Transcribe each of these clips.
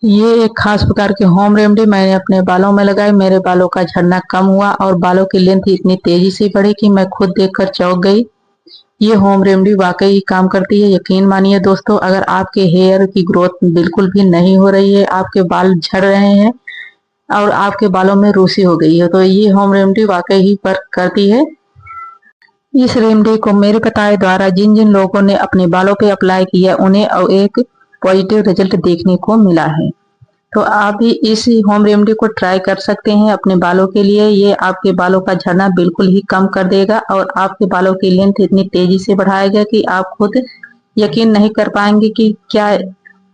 ये एक खास प्रकार की होम रेमेडी मैंने अपने बालों में लगाई। मेरे बालों का झड़ना कम हुआ और बालों की लेंथ इतनी तेजी से बढ़ी कि मैं खुद देखकर चौंक गई। ये होम रेमेडी वाकई काम करती है, यकीन मानिए दोस्तों। अगर आपके हेयर की ग्रोथ बिल्कुल भी नहीं हो रही है, आपके बाल झड़ रहे हैं और आपके बालों में रूसी हो गई है, तो ये होम रेमेडी वाकई ही वर्क करती है। इस रेमेडी को मेरे बताए द्वारा जिन जिन लोगों ने अपने बालों पे अप्लाई किया, उन्हें एक पॉजिटिव रिजल्ट देखने को मिला है। तो आप भी इस होम रेमेडी को ट्राई कर सकते हैं अपने बालों के लिए। ये आपके बालों का झड़ना बिल्कुल ही कम कर देगा और आपके बालों की लेंथ इतनी तेजी से बढ़ाएगा कि आप खुद यकीन नहीं कर पाएंगे कि क्या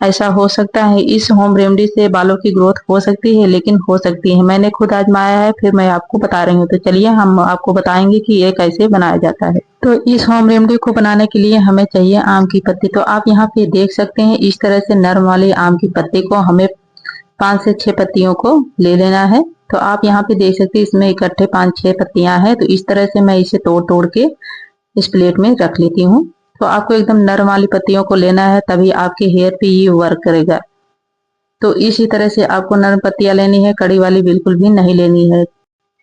ऐसा हो सकता है। इस होम रेमेडी से बालों की ग्रोथ हो सकती है, लेकिन हो सकती है। मैंने खुद आजमाया है, फिर मैं आपको बता रही हूँ। तो चलिए हम आपको बताएंगे कि ये कैसे बनाया जाता है। तो इस होम रेमेडी को बनाने के लिए हमें चाहिए आम की पत्ती। तो आप यहाँ पे देख सकते हैं, इस तरह से नरम वाली आम की पत्ती को हमें 5 से 6 पत्तियों को ले लेना है। तो आप यहाँ पे देख सकते हैं, इसमें इकट्ठे 5-6 पत्तियां हैं। तो इस तरह से मैं इसे तोड़ तोड़ के इस प्लेट में रख लेती हूँ। तो आपको एकदम नरम वाली पत्तियों को लेना है, तभी आपके हेयर पे ये वर्क करेगा। तो इसी तरह से आपको नरम पत्तियां लेनी है, कड़ी वाली बिल्कुल भी नहीं लेनी है।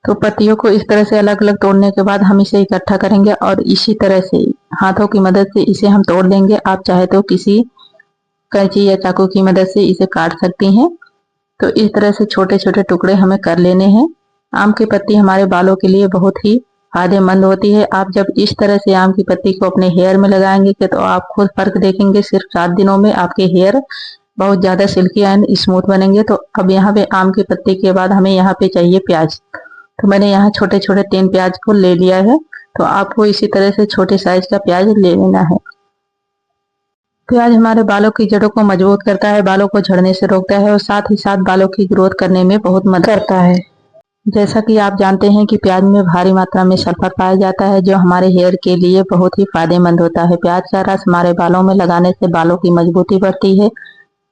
तो पत्तियों को इस तरह से अलग अलग तोड़ने के बाद हम इसे इकट्ठा करेंगे और इसी तरह से हाथों की मदद से इसे हम तोड़ लेंगे। आप चाहे तो किसी कैंची या चाकू की मदद से इसे काट सकती हैं। तो इस तरह से छोटे छोटे टुकड़े हमें कर लेने हैं। आम की पत्ती हमारे बालों के लिए बहुत ही फायदेमंद होती है। आप जब इस तरह से आम की पत्ती को अपने हेयर में लगाएंगे तो आप खुद फर्क देखेंगे। सिर्फ 7 दिनों में आपके हेयर बहुत ज्यादा सिल्की एंड स्मूथ बनेंगे। तो अब यहाँ पे आम की पत्ती के बाद हमें यहाँ पे चाहिए प्याज। तो मैंने यहाँ छोटे छोटे 3 प्याज को ले लिया है। तो आपको इसी तरह से छोटे साइज का प्याज ले लेना है। प्याज हमारे बालों की जड़ों को मजबूत करता है, बालों को झड़ने से रोकता है और साथ ही साथ बालों की ग्रोथ करने में बहुत मदद करता है। जैसा कि आप जानते हैं कि प्याज में भारी मात्रा में सल्फर पाया जाता है, जो हमारे हेयर के लिए बहुत ही फायदेमंद होता है। प्याज का रस हमारे बालों में लगाने से बालों की मजबूती बढ़ती है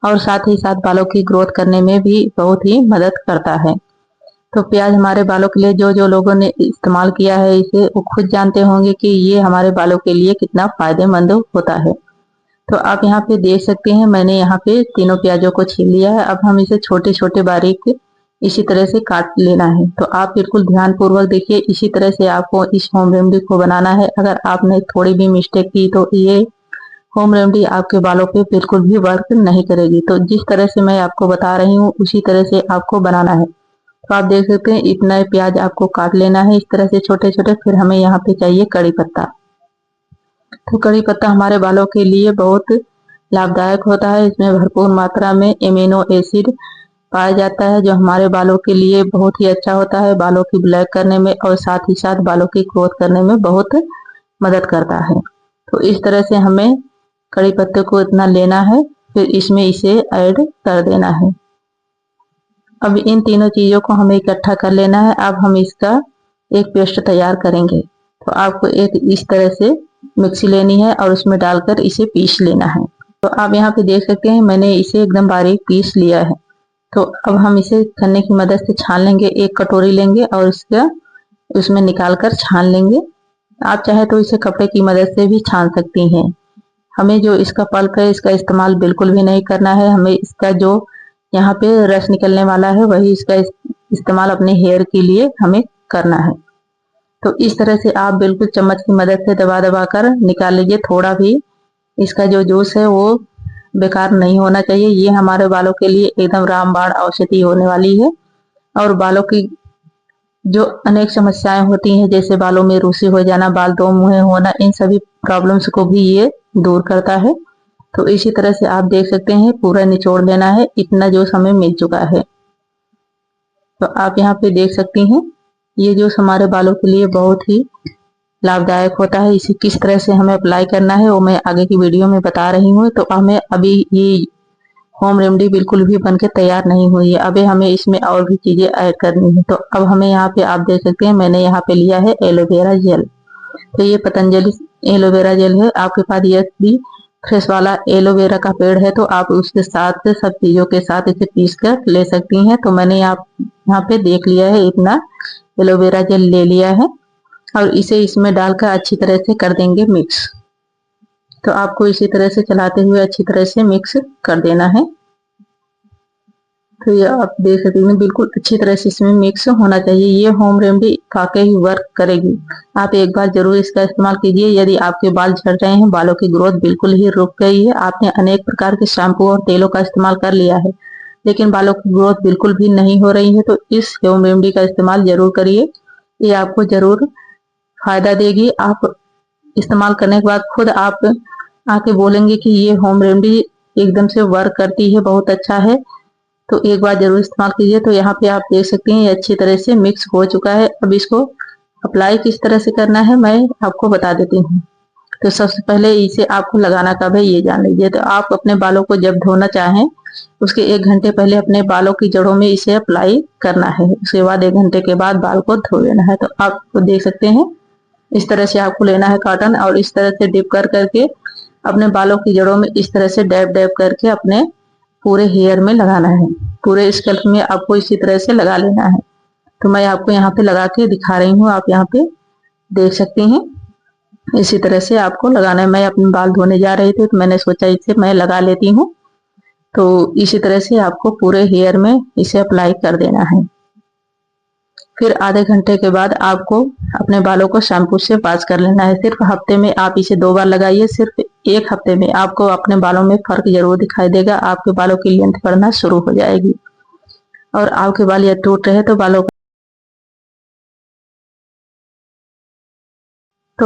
और साथ ही साथ बालों की ग्रोथ करने में भी बहुत ही मदद करता है। तो प्याज हमारे बालों के लिए जो जो लोगों ने इस्तेमाल किया है इसे, वो खुद जानते होंगे कि ये हमारे बालों के लिए कितना फायदेमंद होता है। तो आप यहाँ पे देख सकते हैं, मैंने यहाँ पे तीनों प्याजों को छील लिया है। अब हम इसे छोटे छोटे बारीक इसी तरह से काट लेना है। तो आप बिल्कुल ध्यान पूर्वक देखिए, इसी तरह से आपको इस होम रेमेडी को बनाना है। अगर आपने थोड़ी भी मिस्टेक की तो ये होम रेमेडी आपके बालों पे बिल्कुल भी वर्क नहीं करेगी। तो जिस तरह से मैं आपको बता रही हूँ उसी तरह से आपको बनाना है। तो आप देख सकते हैं, इतना प्याज आपको काट लेना है इस तरह से छोटे छोटे। फिर हमें यहाँ पे चाहिए कड़ी पत्ता। तो कड़ी पत्ता हमारे बालों के लिए बहुत लाभदायक होता है। इसमें भरपूर मात्रा में एमिनो एसिड पाया जाता है, जो हमारे बालों के लिए बहुत ही अच्छा होता है, बालों की ब्लैक करने में और साथ ही साथ बालों की ग्रोथ करने में बहुत मदद करता है। तो इस तरह से हमें कड़ी पत्ते को इतना लेना है, फिर इसमें इसे ऐड कर देना है। अब इन तीनों चीजों को हमें इकट्ठा कर लेना है। अब हम इसका एक पेस्ट तैयार करेंगे। तो आपको एक इस तरह से मिक्सी लेनी है और उसमें डालकर इसे पीस लेना है। तो आप यहाँ पे देख सकते हैं, मैंने इसे एकदम बारीक पीस लिया है। तो अब हम इसे छन्नी की मदद से छान लेंगे। एक कटोरी लेंगे और उसमें निकाल कर छान लेंगे। आप चाहे तो इसे कपड़े की मदद से भी छान सकती हैं। हमें जो इसका पल्प है इसका इस्तेमाल बिल्कुल भी नहीं करना है। हमें इसका जो यहाँ पे रस निकलने वाला है वही इसका इस्तेमाल अपने हेयर के लिए हमें करना है। तो इस तरह से आप बिल्कुल चम्मच की मदद से दबा दबा कर निकाल लीजिए। थोड़ा भी इसका जो जूस है वो बेकार नहीं होना चाहिए। ये हमारे बालों के लिए एकदम रामबाण औषधि होने वाली है और बालों की जो अनेक समस्याएं होती हैं, जैसे बालों में रूसी हो जाना, बाल दो मुंहे होना, इन सभी प्रॉब्लम्स को भी ये दूर करता है। तो इसी तरह से आप देख सकते हैं, पूरा निचोड़ लेना है। इतना जूस हमें मिल चुका है। तो आप यहाँ पे देख सकती हैं, ये जूस हमारे बालों के लिए बहुत ही लाभदायक होता है। इसे किस तरह से हमें अप्लाई करना है वो मैं आगे की वीडियो में बता रही हूँ। तो हमें अभी ये होम रेमेडी बिल्कुल भी बनके तैयार नहीं हुई है, अभी हमें इसमें और भी चीजें ऐड करनी है। तो अब हमें यहाँ पे आप देख सकते हैं, मैंने यहाँ पे लिया है एलोवेरा जेल। तो ये पतंजलि एलोवेरा जेल है। आपके पास ये भी फ्रेश वाला एलोवेरा का पेड़ है तो आप उसके साथ सब चीजों के साथ इसे पीस कर ले सकती हैं। तो मैंने यहाँ पे देख लिया है, इतना एलोवेरा जेल ले लिया है और इसे इसमें डालकर अच्छी तरह से कर देंगे मिक्स। तो आपको इसी तरह से चलाते हुए अच्छी तरह से मिक्स कर देना है। तो ये आप देख सकते हैं बिल्कुल अच्छी तरह से इसमें मिक्स होना चाहिए। ये होम रेमेडी वाकई ही वर्क करेगी। आप एक बार जरूर इसका इस्तेमाल कीजिए। यदि आपके बाल झड़ रहे हैं, बालों की ग्रोथ बिल्कुल ही रुक गई है, आपने अनेक प्रकार के शैम्पू और तेलों का इस्तेमाल कर लिया है लेकिन बालों की ग्रोथ बिल्कुल भी नहीं हो रही है, तो इस होम रेमेडी का इस्तेमाल जरूर करिए। ये आपको जरूर फायदा देगी। आप इस्तेमाल करने के बाद खुद आप आके बोलेंगे कि ये होम रेमेडी एकदम से वर्क करती है, बहुत अच्छा है। तो एक बार जरूर इस्तेमाल कीजिए। तो यहाँ पे आप देख सकते हैं ये अच्छी तरह से मिक्स हो चुका है। अब इसको अप्लाई किस तरह से करना है मैं आपको बता देती हूँ। तो सबसे पहले इसे आपको लगाना कब है ये जान लीजिए। तो आप अपने बालों को जब धोना चाहें उसके 1 घंटे पहले अपने बालों की जड़ों में इसे अप्लाई करना है। उसके बाद 1 घंटे के बाद बाल को धो लेना है। तो आप देख सकते हैं इस तरह से आपको लेना है कॉटन और इस तरह से डिप कर करके अपने बालों की जड़ों में इस तरह से डैब डैब करके अपने पूरे हेयर में लगाना है। पूरे स्कल्प में आपको इसी तरह से लगा लेना है। तो मैं आपको यहाँ पे लगा के दिखा रही हूँ, आप यहाँ पे देख सकते हैं इसी तरह से आपको लगाना है। मैं अपने बाल धोने जा रही थी तो मैंने सोचा इसे मैं लगा लेती हूँ। तो इसी तरह से आपको पूरे हेयर में इसे अप्लाई कर देना है। फिर आधे घंटे के बाद आपको अपने बालों को शैम्पू से वॉश कर लेना है। सिर्फ हफ्ते में आप इसे 2 बार लगाइए। सिर्फ 1 हफ्ते में आपको अपने बालों में फर्क जरूर दिखाई देगा। आपके बालों की लेंथ बढ़ना शुरू हो जाएगी और आपके बाल या टूट रहे तो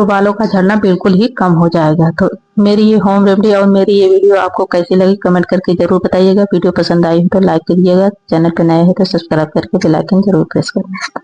बालों का झड़ना बिल्कुल ही कम हो जाएगा। तो मेरी ये होम रेमेडी और मेरी ये वीडियो आपको कैसी लगी कमेंट करके जरूर बताइएगा। वीडियो पसंद आई हो तो लाइक करिएगा। चैनल पे नए हैं तो सब्सक्राइब करके बेल आइकन जरूर प्रेस करें।